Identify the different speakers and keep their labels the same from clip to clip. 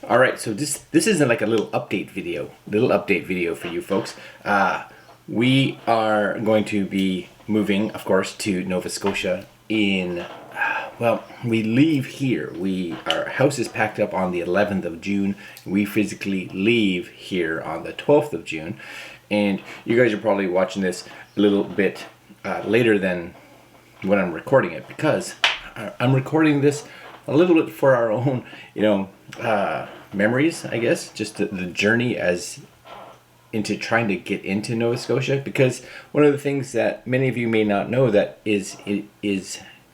Speaker 1: All right, so this isn't like a little update video for you folks. We are going to be moving, of course, to Nova Scotia in. Well, we leave here. Our house is packed up on the 11th of June. We physically leave here on the 12th of June, and you guys are probably watching this a little bit later than when I'm recording it, because I'm recording this a little bit for our own, memories, I guess. Just the journey as into trying to get into Nova Scotia, because one of the things that many of you may not know that is I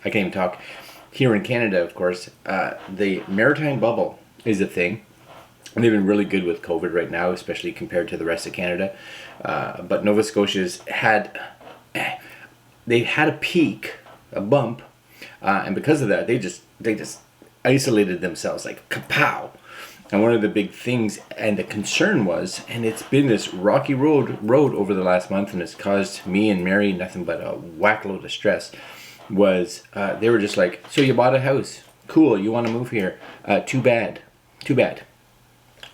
Speaker 1: can't even talk. Here in Canada, of course, the maritime bubble is a thing. And they've been really good with COVID right now, especially compared to the rest of Canada. But Nova Scotia's had a peak, a bump, and because of that, they just isolated themselves like kapow. And one of the big things and the concern was, and it's been this rocky road over the last month, and it's caused me and Mary nothing but a whack load of stress, was they were just like, so you bought a house, cool, you want to move here, too bad. And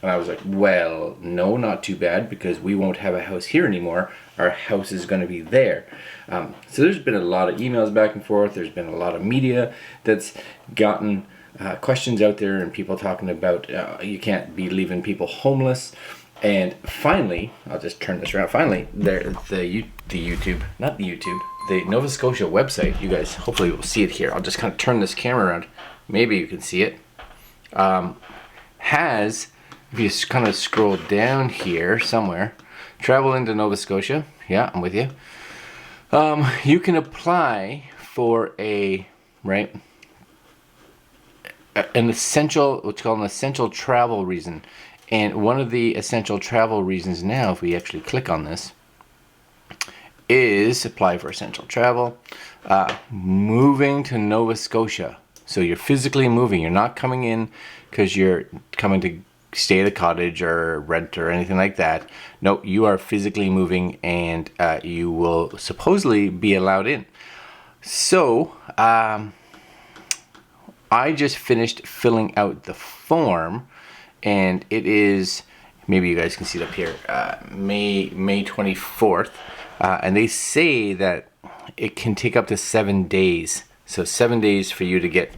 Speaker 1: I was like, well, no, not too bad, because we won't have a house here anymore. Our house is going to be there. So there's been a lot of emails back and forth. There's been a lot of media that's gotten questions out there, and people talking about you can't be leaving people homeless. And finally, I'll just turn this around. Finally, the Nova Scotia website, you guys hopefully will see it here. I'll just kind of turn this camera around. Maybe you can see it. Has, if you kind of scroll down here somewhere, travel into Nova Scotia. Yeah, I'm with you. You can apply for an essential, what's called an essential travel reason. And one of the essential travel reasons now, if we actually click on this, is apply for essential travel, moving to Nova Scotia. So you're physically moving. You're not coming in because you're coming to stay at a cottage or rent or anything like that. No, you are physically moving, and you will supposedly be allowed in. So I just finished filling out the form, and it is, maybe you guys can see it up here, May 24th. And they say that it can take up to 7 days. So 7 days for you to get,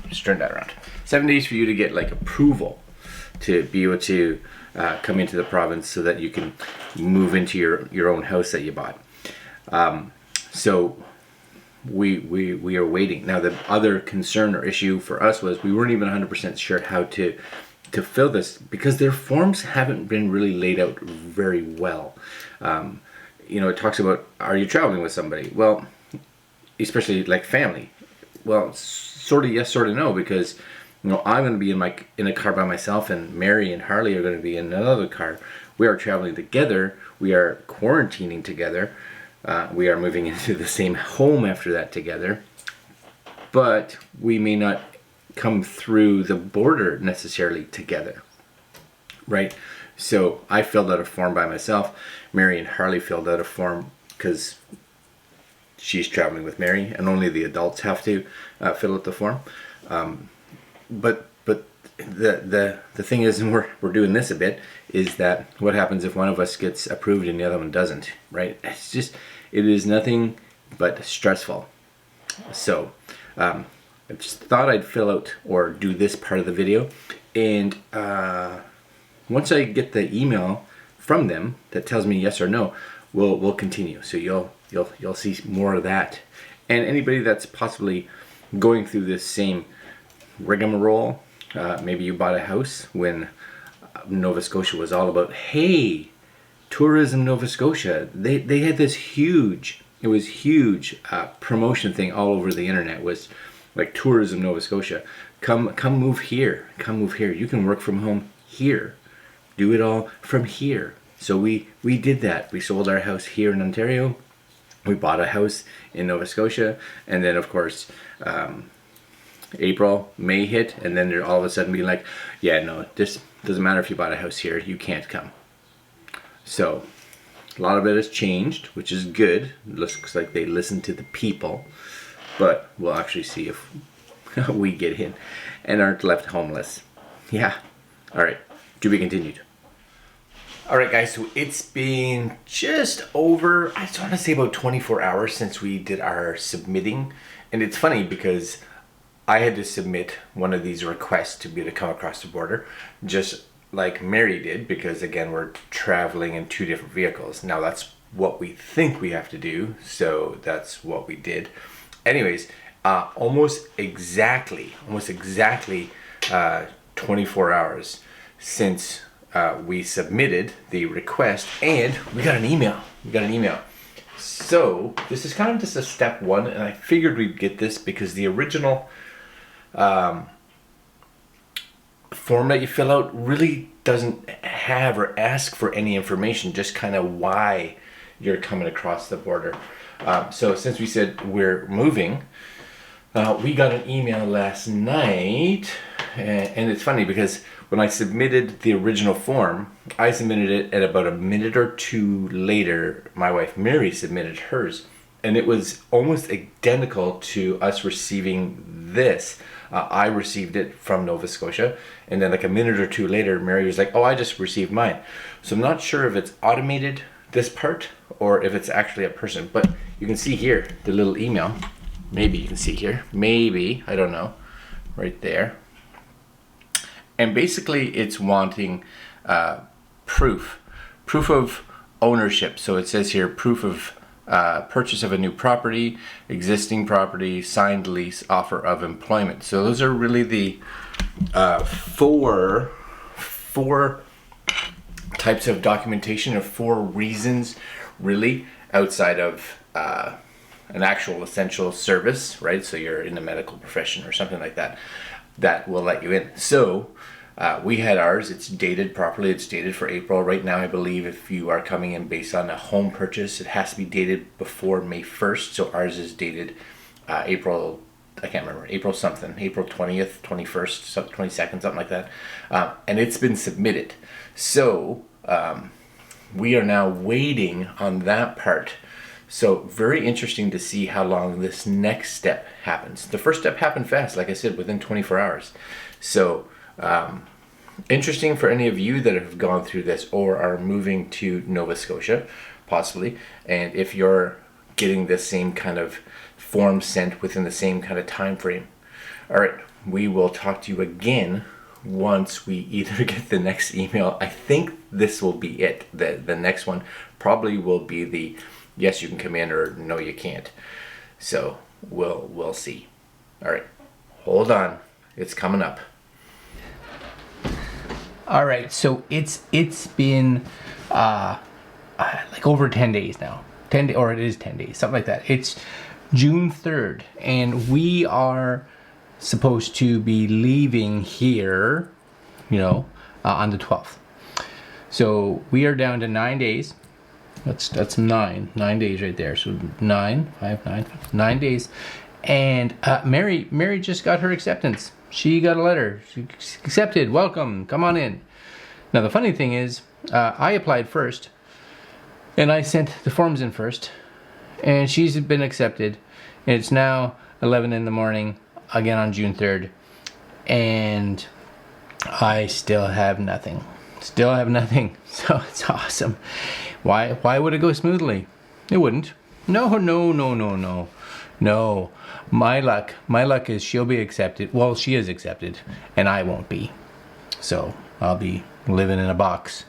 Speaker 1: just turn that around. 7 days for you to get like approval to be able to come into the province so that you can move into your own house that you bought. So we are waiting. Now, the other concern or issue for us was we weren't even 100% sure how to fill this, because their forms haven't been really laid out very well. It talks about, are you traveling with somebody? Well, especially like family. Well, sort of yes, sort of no, because I'm going to be in a car by myself, and Mary and Harley are going to be in another car. We are traveling together. We are quarantining together. We are moving into the same home after that together. But we may not come through the border necessarily together, right? So I filled out a form by myself. Mary and Harley filled out a form because she's traveling with Mary, and only the adults have to fill out the form. But the thing is, and we're doing this a bit, is that what happens if one of us gets approved and the other one doesn't, right? It is nothing but stressful. So I just thought I'd fill out or do this part of the video, and once I get the email from them that tells me yes or no, we'll continue. So you'll see more of that. And anybody that's possibly going through this same rigmarole, maybe you bought a house when Nova Scotia was all about, hey, tourism Nova Scotia. They had this huge promotion thing all over the internet, was like tourism Nova Scotia. Come move here. You can work from home here. Do it all from here. So we did that. We sold our house here in Ontario. We bought a house in Nova Scotia, and then of course April, May hit, and then they're all of a sudden being like, yeah, no, this doesn't matter if you bought a house here, you can't come. So a lot of it has changed, which is good. It looks like they listen to the people, but we'll actually see if we get in and aren't left homeless. yeah. All right, to be continued. All right, guys, so it's been just over, I just want to say about 24 hours since we did our submitting. And it's funny because I had to submit one of these requests to be able to come across the border, just like Mary did, because again, we're traveling in 2 different vehicles. Now that's what we think we have to do, so that's what we did. Anyways, almost exactly 24 hours since we submitted the request, and we got an email. So this is kind of just a step 1, and I figured we'd get this because the original form that you fill out really doesn't have or ask for any information, just kind of why you're coming across the border. So since we said we're moving, we got an email last night, and it's funny because when I submitted the original form, I submitted it at about a minute or 2 later. My wife Mary submitted hers, and it was almost identical to us receiving this. I received it from Nova Scotia, and then like a minute or 2 later, Mary was like, "Oh, I just received mine." So I'm not sure if it's automated, this part, or if it's actually a person, but you can see here the little email. Maybe you can see here, maybe, I don't know, right there. And basically it's wanting proof of ownership. So it says here, proof of purchase of a new property, existing property, signed lease, offer of employment. So those are really the four types of documentation, or 4 reasons really, outside of an actual essential service, right? So you're in the medical profession or something like that, that will let you in. So we had ours, it's dated properly, it's dated for April. Right now, I believe if you are coming in based on a home purchase, it has to be dated before May 1st. So ours is dated April, I can't remember, April something, April 20th, 21st, 22nd, something like that. And it's been submitted. So we are now waiting on that part. So very interesting to see how long this next step happens. The first step happened fast, like I said, within 24 hours. So interesting for any of you that have gone through this or are moving to Nova Scotia, possibly. And if you're getting the same kind of form sent within the same kind of time frame. All right, we will talk to you again once we either get the next email. I think this will be it. The next one probably will be the yes, you can come in, or no, you can't. So we'll see. All right, hold on, it's coming up. All right, so it's been like over 10 days now. 10 or it is 10 days, something like that. It's June 3rd, and we are supposed to be leaving here, on the 12th. So we are down to 9 days. That's 9 days right there. So 9 days. And Mary just got her acceptance. She got a letter. She accepted. Welcome. Come on in. Now the funny thing is, I applied first, and I sent the forms in first, and she's been accepted. And it's now 11 in the morning, again on June 3rd, and I still have nothing. So it's awesome. Why would it go smoothly? It wouldn't. No. My luck is she'll be accepted. Well, she is accepted, and I won't be. So I'll be living in a box.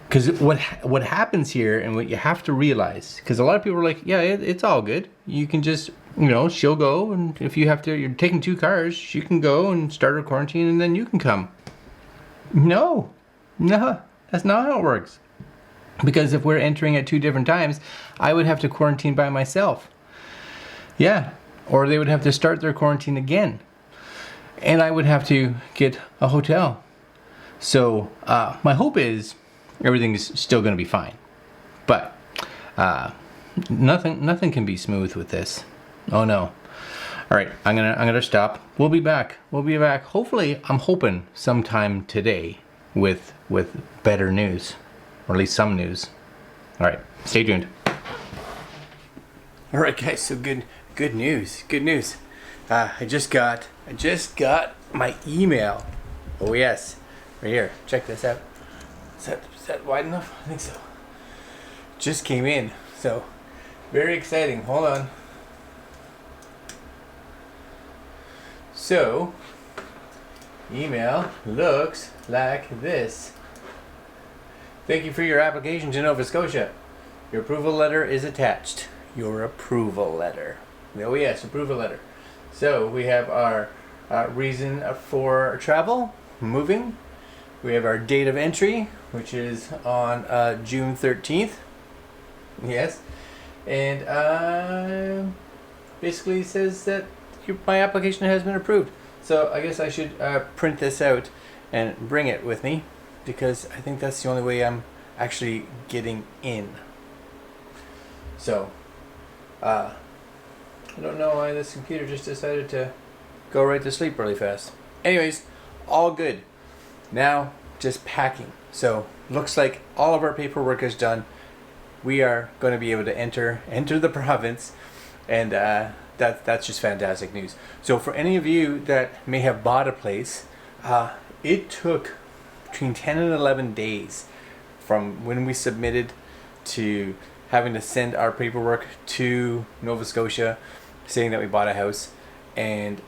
Speaker 1: Because what happens here, and what you have to realize, because a lot of people are like, yeah, it's all good. You can just, she'll go, and if you're taking 2 cars, she can go and start her quarantine, and then you can come. No, that's not how it works. Because if we're entering at 2 different times, I would have to quarantine by myself. Yeah, or they would have to start their quarantine again. And I would have to get a hotel. So my hope is everything's still going to be fine. But nothing can be smooth with this. Oh no. All right, I'm gonna stop. We'll be back. Hopefully, I'm hoping sometime today with better news. Or at least some news. All right, stay tuned. All right, guys. So good news. I just got my email Oh yes, right here. Check this out. Is that wide enough? I think so. Just came in, so very exciting. Hold on. So, email looks like this. Thank you for your application to Nova Scotia. Your approval letter is attached. Your approval letter. Oh yes, approval letter. So we have our reason for travel, moving. We have our date of entry, which is on June 13th. Yes. And basically says that my application has been approved. So I guess I should print this out and bring it with me, because I think that's the only way I'm actually getting in. So, I don't know why this computer just decided to go right to sleep really fast. Anyways, all good. Now, just packing. So, looks like all of our paperwork is done. We are going to be able to enter the province, and that's just fantastic news. So, for any of you that may have bought a place, it took between 10 and 11 days from when we submitted to having to send our paperwork to Nova Scotia saying that we bought a house, and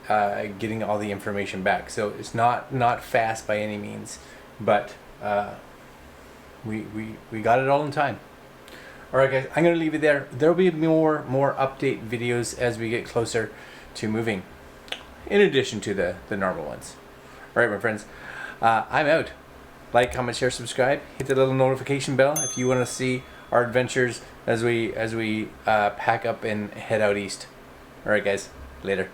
Speaker 1: getting all the information back. So it's not fast by any means, but we got it all in time. Alright guys, I'm going to leave it there. There'll be more update videos as we get closer to moving, in addition to the normal ones. Alright my friends, I'm out. Like, comment, share, subscribe. Hit the little notification bell if you want to see our adventures as we pack up and head out east. Alright guys, later.